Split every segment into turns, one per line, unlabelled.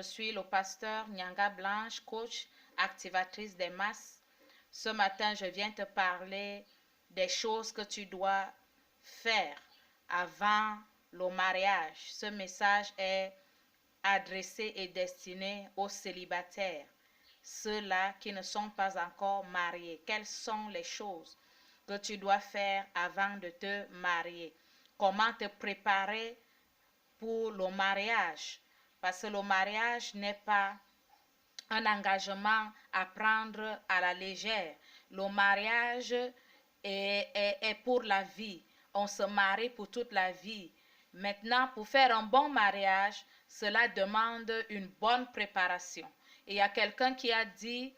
suis le pasteur Nyanga Blanche, coach, activatrice des masses. Ce matin, je viens te parler des choses que tu dois faire avant le mariage. Ce message est adressé et destiné aux célibataires, ceux-là qui ne sont pas encore mariés. Quelles sont les choses que tu dois faire avant de te marier? Comment te préparer pour le mariage? Parce que le mariage n'est pas un engagement à prendre à la légère. Le mariage est pour la vie. On se marie pour toute la vie. Maintenant, pour faire un bon mariage, cela demande une bonne préparation. Et il y a quelqu'un qui a dit,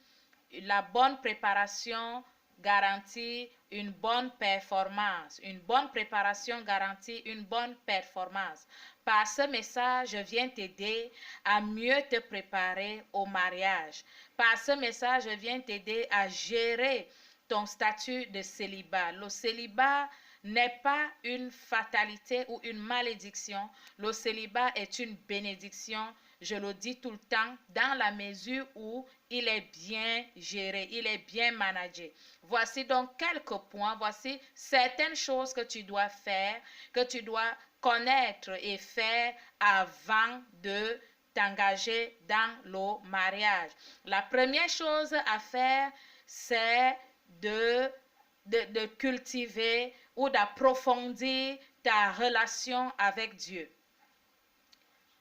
la bonne préparation garantit une bonne performance. Une bonne préparation garantit une bonne performance. Par ce message, je viens t'aider à mieux te préparer au mariage. Par ce message, je viens t'aider à gérer ton statut de célibat. Le célibat n'est pas une fatalité ou une malédiction. Le célibat est une bénédiction. Je le dis tout le temps, dans la mesure où il est bien géré, il est bien managé. Voici donc quelques points, voici certaines choses que tu dois faire, que tu dois connaître et faire avant de t'engager dans le mariage. La première chose à faire, c'est de cultiver ou d'approfondir ta relation avec Dieu.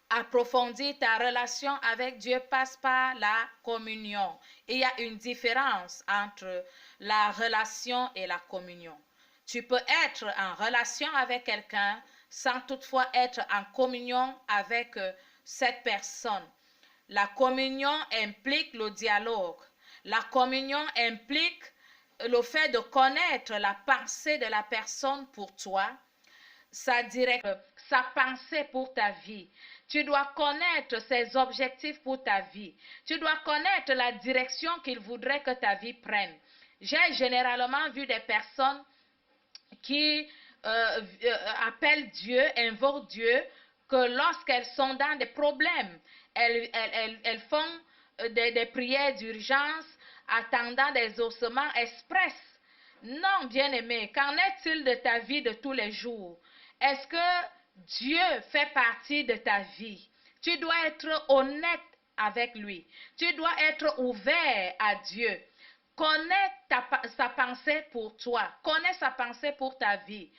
Approfondir ta relation avec Dieu passe par la communion. Il y a une différence entre la relation et la communion. Tu peux être en relation avec quelqu'un sans toutefois être en communion avec cette personne. La communion implique le dialogue. La communion implique le fait de connaître la pensée de la personne pour toi, sa pensée pour ta vie. Tu dois connaître ses objectifs pour ta vie. Tu dois connaître la direction qu'il voudrait que ta vie prenne. J'ai généralement vu des personnes qui appellent Dieu, invoquent Dieu, que lorsqu'elles sont dans des problèmes, elles font des prières d'urgence, attendant des exaucements express. Non, bien-aimé, qu'en est-il de ta vie de tous les jours? Est-ce que Dieu fait partie de ta vie? Tu dois être honnête avec lui. Tu dois être ouvert à Dieu. Connais sa pensée pour toi. Connais sa pensée pour ta vie.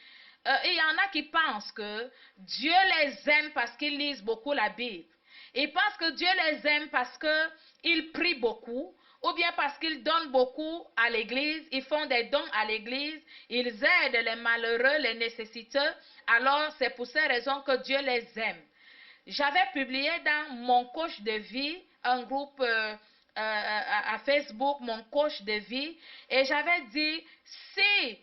Il y en a qui pensent que Dieu les aime parce qu'ils lisent beaucoup la Bible. Ils pensent que Dieu les aime parce qu'ils prient beaucoup, ou bien parce qu'ils donnent beaucoup à l'église, ils font des dons à l'église, ils aident les malheureux, les nécessiteux. Alors c'est pour ces raisons que Dieu les aime. J'avais publié dans mon coach de vie, un groupe à Facebook, mon coach de vie, et j'avais dit, si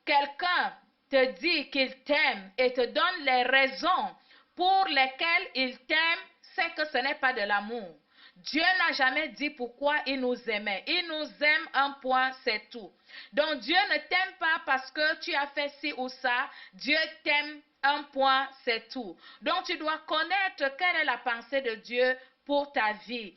quelqu'un te dit qu'il t'aime et te donne les raisons pour lesquelles il t'aime, c'est que ce n'est pas de l'amour. Dieu n'a jamais dit pourquoi il nous aimait. Il nous aime un point, c'est tout. Donc Dieu ne t'aime pas parce que tu as fait ci ou ça. Dieu t'aime un point, c'est tout. Donc tu dois connaître quelle est la pensée de Dieu pour ta vie.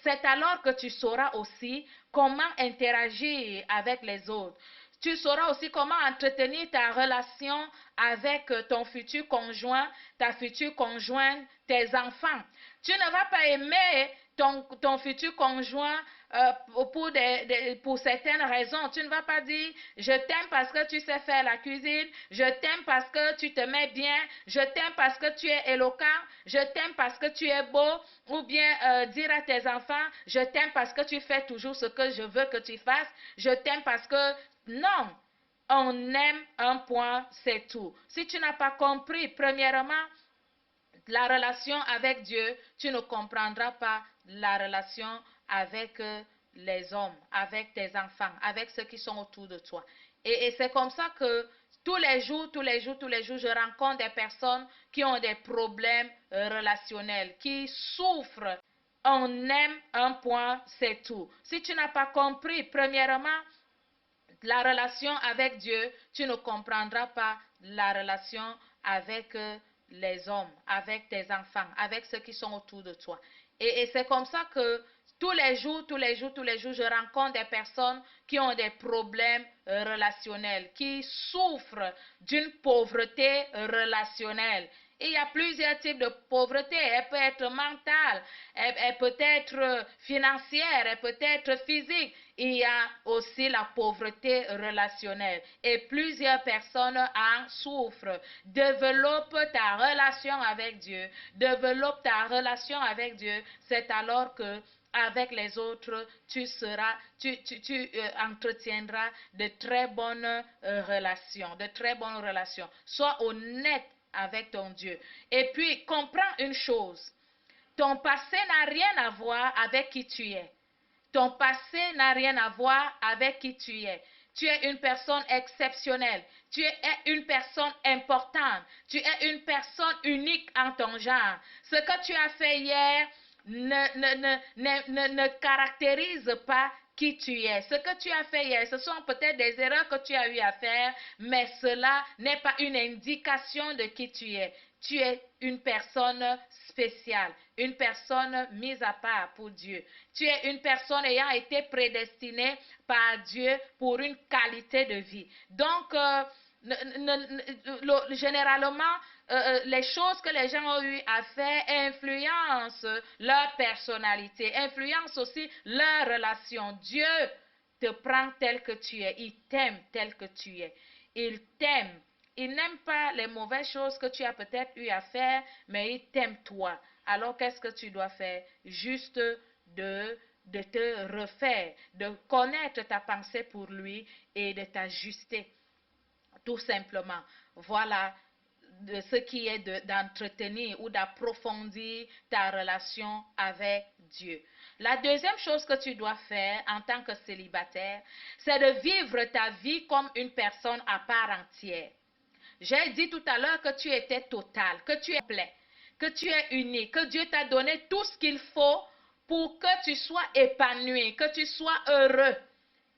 C'est alors que tu sauras aussi comment interagir avec les autres. Tu sauras aussi comment entretenir ta relation avec ton futur conjoint, ta future conjointe, tes enfants. Tu ne vas pas aimer ton futur conjoint pour certaines raisons. Tu ne vas pas dire « je t'aime parce que tu sais faire la cuisine, je t'aime parce que tu te mets bien, je t'aime parce que tu es éloquent, je t'aime parce que tu es beau » ou bien dire à tes enfants « je t'aime parce que tu fais toujours ce que je veux que tu fasses, je t'aime parce que… » Non, on aime un point, c'est tout. Si tu n'as pas compris, premièrement, la relation avec Dieu, tu ne comprendras pas la relation avec les hommes, avec tes enfants, avec ceux qui sont autour de toi. Et c'est comme ça que tous les jours, je rencontre des personnes qui ont des problèmes relationnels, qui souffrent. On aime un point, c'est tout. Si tu n'as pas compris, premièrement, la relation avec Dieu, tu ne comprendras pas la relation avec les hommes, avec tes enfants, avec ceux qui sont autour de toi. Et c'est comme ça que tous les jours, je rencontre des personnes qui ont des problèmes relationnels, qui souffrent d'une pauvreté relationnelle. Il y a plusieurs types de pauvreté. Elle peut être mentale, elle peut être financière, elle peut être physique. Il y a aussi la pauvreté relationnelle. Et plusieurs personnes en souffrent. Développe ta relation avec Dieu. Développe ta relation avec Dieu. C'est alors que avec les autres, tu entretiendras de très bonnes relations. Sois honnête avec ton Dieu. Et puis, comprends une chose. Ton passé n'a rien à voir avec qui tu es. Ton passé n'a rien à voir avec qui tu es. Tu es une personne exceptionnelle. Tu es une personne importante. Tu es une personne unique en ton genre. Ce que tu as fait hier ne caractérise pas qui tu es. Ce que tu as fait hier, ce sont peut-être des erreurs que tu as eu à faire, mais cela n'est pas une indication de qui tu es. Tu es une personne spéciale, une personne mise à part pour Dieu. Tu es une personne ayant été prédestinée par Dieu pour une qualité de vie. Donc, généralement, les choses que les gens ont eu à faire influencent leur personnalité, influencent aussi leur relation. Dieu te prend tel que tu es, il t'aime tel que tu es. Il t'aime. Il n'aime pas les mauvaises choses que tu as peut-être eu à faire, mais il t'aime toi. Alors qu'est-ce que tu dois faire? Juste de te refaire, de connaître ta pensée pour lui et de t'ajuster. Tout simplement. Voilà de ce qui est d'entretenir ou d'approfondir ta relation avec Dieu. La deuxième chose que tu dois faire en tant que célibataire, c'est de vivre ta vie comme une personne à part entière. J'ai dit tout à l'heure que tu étais total, que tu es plein, que tu es unique, que Dieu t'a donné tout ce qu'il faut pour que tu sois épanoui, que tu sois heureux.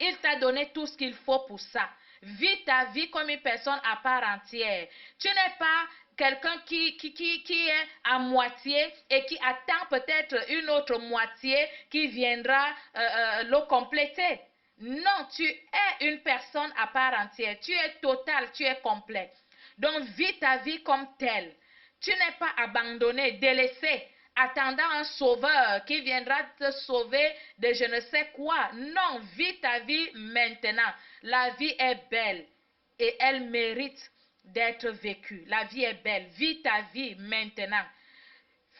Il t'a donné tout ce qu'il faut pour ça. Vis ta vie comme une personne à part entière. Tu n'es pas quelqu'un qui est à moitié et qui attend peut-être une autre moitié qui viendra le compléter. Non, tu es une personne à part entière. Tu es total, tu es complet. Donc, vis ta vie comme telle. Tu n'es pas abandonné, délaissé, attendant un sauveur qui viendra te sauver de je ne sais quoi. Non, vis ta vie maintenant. La vie est belle et elle mérite d'être vécue. La vie est belle. Vis ta vie maintenant.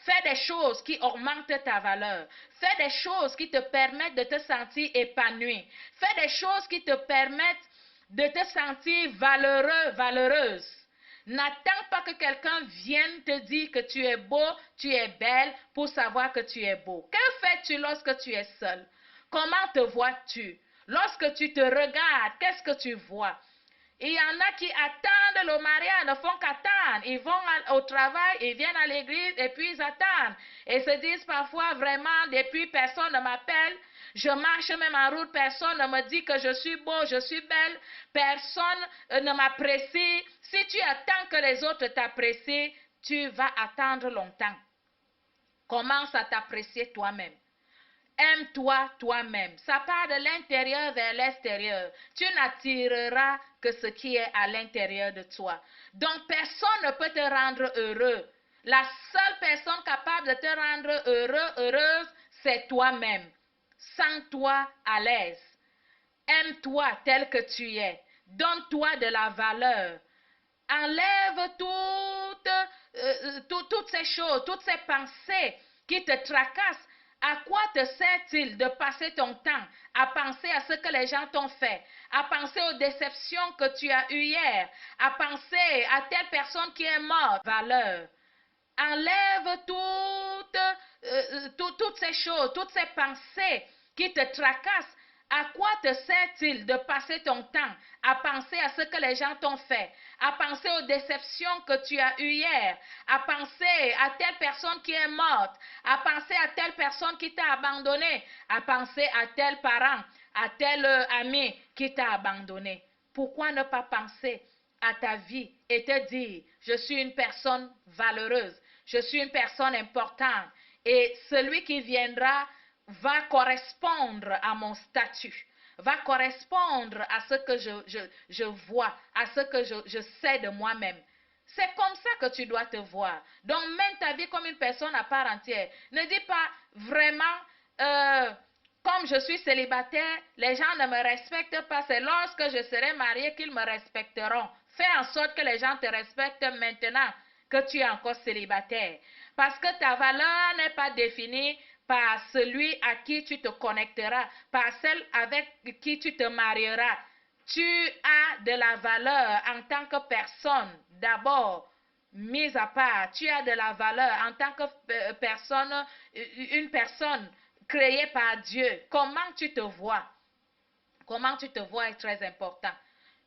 Fais des choses qui augmentent ta valeur. Fais des choses qui te permettent de te sentir épanoui. Fais des choses qui te permettent de te sentir valeureux, valeureuse. N'attends pas que quelqu'un vienne te dire que tu es beau, tu es belle pour savoir que tu es beau. Que fais-tu lorsque tu es seul? Comment te vois-tu? Lorsque tu te regardes, qu'est-ce que tu vois? Il y en a qui attendent le mariage, ne font qu'attendre. Ils vont au travail, ils viennent à l'église et puis ils attendent. Et se disent parfois vraiment, depuis personne ne m'appelle. Je marche même en route, personne ne me dit que je suis beau, je suis belle. Personne ne m'apprécie. Si tu attends que les autres t'apprécient, tu vas attendre longtemps. Commence à t'apprécier toi-même. Aime-toi toi-même. Ça part de l'intérieur vers l'extérieur. Tu n'attireras que ce qui est à l'intérieur de toi. Donc, personne ne peut te rendre heureux. La seule personne capable de te rendre heureux, heureuse, c'est toi-même. Sens-toi à l'aise. Aime-toi tel que tu es. Donne-toi de la valeur. Enlève toutes ces choses, toutes ces pensées qui te tracassent. À quoi te sert-il de passer ton temps à penser à ce que les gens t'ont fait, à penser aux déceptions que tu as eues hier, à penser à telle personne qui est morte? Valeur. Enlève toutes ces choses, toutes ces pensées qui te tracassent. À quoi te sert-il de passer ton temps à penser à ce que les gens t'ont fait, à penser aux déceptions que tu as eues hier, à penser à telle personne qui est morte, à penser à telle personne qui t'a abandonné, à penser à tel parent, à tel ami qui t'a abandonné? Pourquoi ne pas penser à ta vie et te dire, je suis une personne valeureuse, je suis une personne importante Et celui qui viendra va correspondre à mon statut, va correspondre à ce que je vois, à ce que je sais de moi-même. C'est comme ça que tu dois te voir. Donc, mène ta vie comme une personne à part entière. Ne dis pas vraiment, comme je suis célibataire, les gens ne me respectent pas. C'est lorsque je serai mariée qu'ils me respecteront. Fais en sorte que les gens te respectent maintenant que tu es encore célibataire. Parce que ta valeur n'est pas définie par celui à qui tu te connecteras, par celle avec qui tu te marieras. Tu as de la valeur en tant que personne, d'abord, mise à part. Tu as de la valeur en tant que personne, une personne créée par Dieu. Comment tu te vois? Comment tu te vois est très important.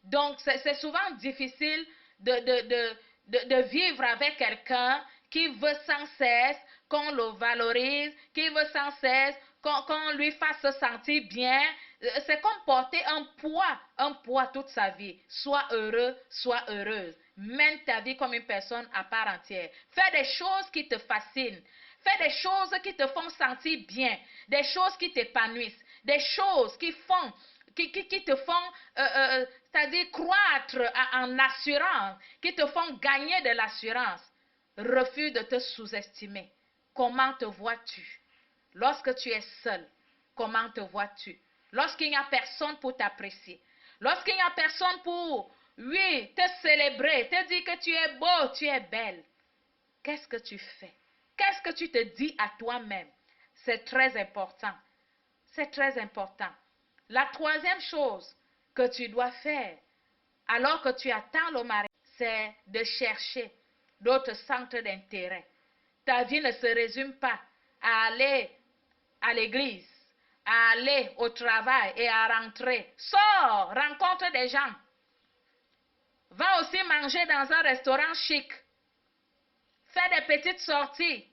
Donc, c'est souvent difficile de vivre avec quelqu'un qui veut sans cesse qu'on le valorise, qui veut sans cesse qu'on lui fasse se sentir bien. C'est comme porter un poids toute sa vie. Sois heureux, sois heureuse. Mène ta vie comme une personne à part entière. Fais des choses qui te fascinent. Fais des choses qui te font sentir bien. Des choses qui t'épanouissent. Des choses qui te font, c'est-à-dire croître en assurance, qui te font gagner de l'assurance. Refuse de te sous-estimer. Comment te vois-tu? Lorsque tu es seul, comment te vois-tu? Lorsqu'il n'y a personne pour t'apprécier, lorsqu'il n'y a personne pour, oui, te célébrer, te dire que tu es beau, tu es belle, qu'est-ce que tu fais? Qu'est-ce que tu te dis à toi-même? C'est très important. C'est très important. La troisième chose que tu dois faire, alors que tu attends le mari, c'est de chercher d'autres centres d'intérêt. Ta vie ne se résume pas à aller à l'église, à aller au travail et à rentrer. Sors, rencontre des gens. Va aussi manger dans un restaurant chic. Fais des petites sorties.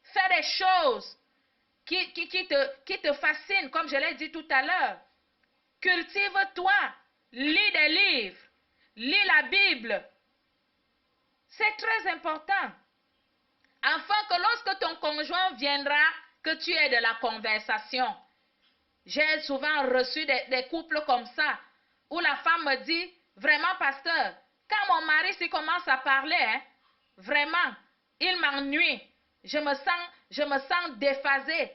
Fais des choses qui te fascinent, comme je l'ai dit tout à l'heure. Cultive-toi. Lis des livres. Lis la Bible. C'est très important. Afin que lorsque ton conjoint viendra, que tu aies de la conversation. J'ai souvent reçu des couples comme ça, où la femme me dit, vraiment pasteur, quand mon mari s'y commence à parler, hein, vraiment, il m'ennuie. Je me sens déphasée.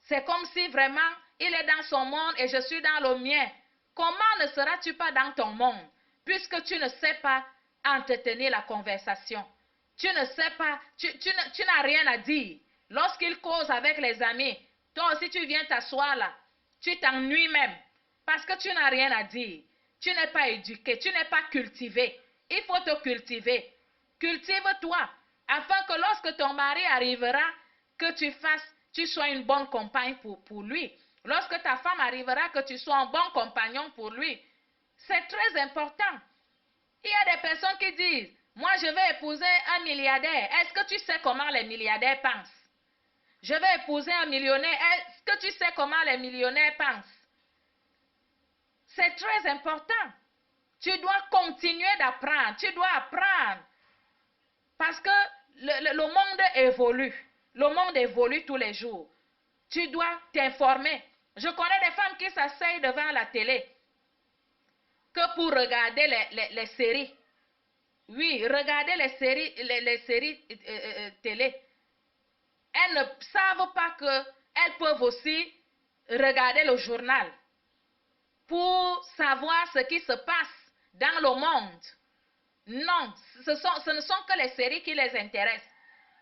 C'est comme si vraiment, il est dans son monde et je suis dans le mien. Comment ne seras-tu pas dans ton monde, puisque tu ne sais pas entretenir la conversation? Tu ne sais pas, tu n'as rien à dire. Lorsqu'il cause avec les amis, toi aussi tu viens t'asseoir là. Tu t'ennuies même parce que tu n'as rien à dire. Tu n'es pas éduqué, tu n'es pas cultivé. Il faut te cultiver. Cultive-toi afin que lorsque ton mari arrivera, que tu sois une bonne compagne pour lui. Lorsque ta femme arrivera, que tu sois un bon compagnon pour lui. C'est très important. Il y a des personnes qui disent, moi je vais épouser un milliardaire. Est-ce que tu sais comment les milliardaires pensent? Je vais épouser un millionnaire. Est-ce que tu sais comment les millionnaires pensent? C'est très important. Tu dois continuer d'apprendre. Tu dois apprendre. Parce que le monde évolue. Le monde évolue tous les jours. Tu dois t'informer. Je connais des femmes qui s'asseyent devant la télé que pour regarder les séries. Oui, regarder les séries télé. Elles ne savent pas qu'elles peuvent aussi regarder le journal pour savoir ce qui se passe dans le monde. Non, ce ne sont que les séries qui les intéressent.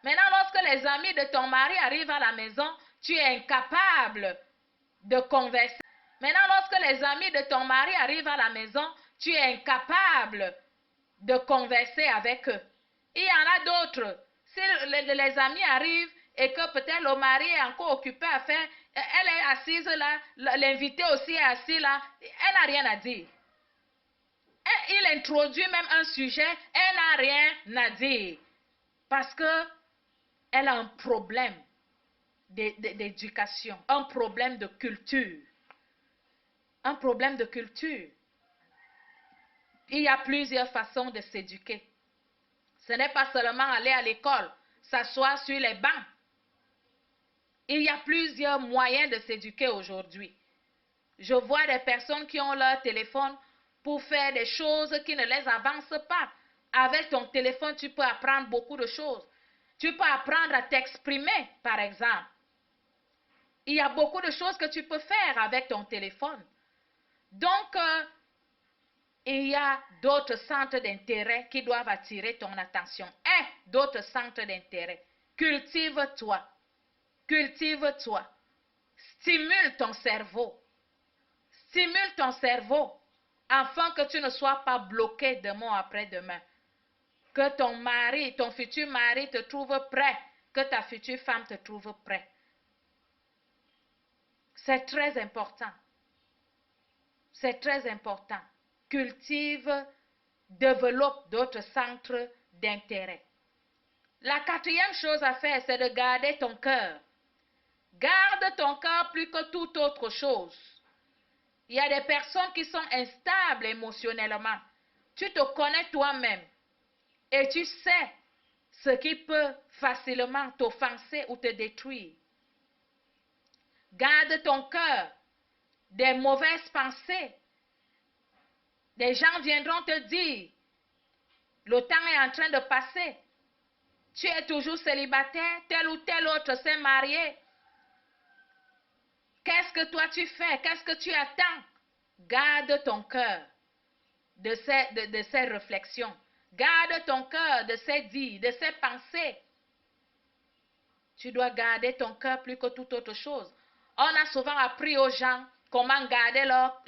Maintenant, lorsque les amis de ton mari arrivent à la maison, tu es incapable de converser. Maintenant, lorsque les amis de ton mari arrivent à la maison, tu es incapable de converser avec eux. Il y en a d'autres. Si les amis arrivent et que peut-être le mari est encore occupé à faire, elle est assise là, l'invité aussi est assis là, elle n'a rien à dire. Et il introduit même un sujet, elle n'a rien à dire. Parce que elle a un problème d'éducation, un problème de culture. Un problème de culture. Il y a plusieurs façons de s'éduquer. Ce n'est pas seulement aller à l'école, s'asseoir sur les bancs. Il y a plusieurs moyens de s'éduquer aujourd'hui. Je vois des personnes qui ont leur téléphone pour faire des choses qui ne les avancent pas. Avec ton téléphone, tu peux apprendre beaucoup de choses. Tu peux apprendre à t'exprimer, par exemple. Il y a beaucoup de choses que tu peux faire avec ton téléphone. Donc, il y a d'autres centres d'intérêt qui doivent attirer ton attention. Et d'autres centres d'intérêt. Cultive-toi. Cultive-toi. Stimule ton cerveau. Stimule ton cerveau afin que tu ne sois pas bloqué demain après-demain. Que ton mari, ton futur mari te trouve prêt. Que ta future femme te trouve prêt. C'est très important. C'est très important. Cultive, développe d'autres centres d'intérêt. La quatrième chose à faire, c'est de garder ton cœur. Garde ton cœur plus que toute autre chose. Il y a des personnes qui sont instables émotionnellement. Tu te connais toi-même et tu sais ce qui peut facilement t'offenser ou te détruire. Garde ton cœur des mauvaises pensées. Des gens viendront te dire, le temps est en train de passer. Tu es toujours célibataire, tel ou tel autre s'est marié. Qu'est-ce que toi tu fais? Qu'est-ce que tu attends? Garde ton cœur de ces réflexions. Garde ton cœur de ces dits, de ces pensées. Tu dois garder ton cœur plus que toute autre chose. On a souvent appris aux gens comment garder leur.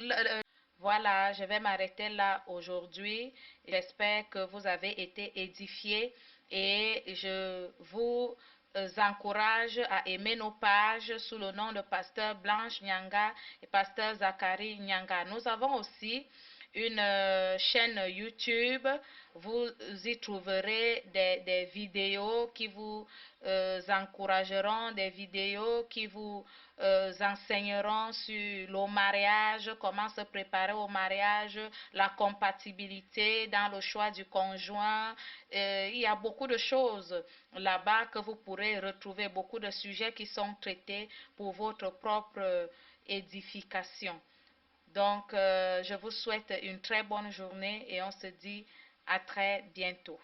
Voilà, je vais m'arrêter là aujourd'hui. J'espère que vous avez été édifiés et je vous encourage à aimer nos pages sous le nom de Pasteur Blanche Nyanga et Pasteur Zachary Nyanga. Nous avons aussi une chaîne YouTube. Vous y trouverez des vidéos qui vous encourageront, des vidéos qui vous enseigneront sur le mariage, comment se préparer au mariage, la compatibilité dans le choix du conjoint. Il y a beaucoup de choses là-bas que vous pourrez retrouver, beaucoup de sujets qui sont traités pour votre propre édification. Donc, je vous souhaite une très bonne journée et on se dit à très bientôt.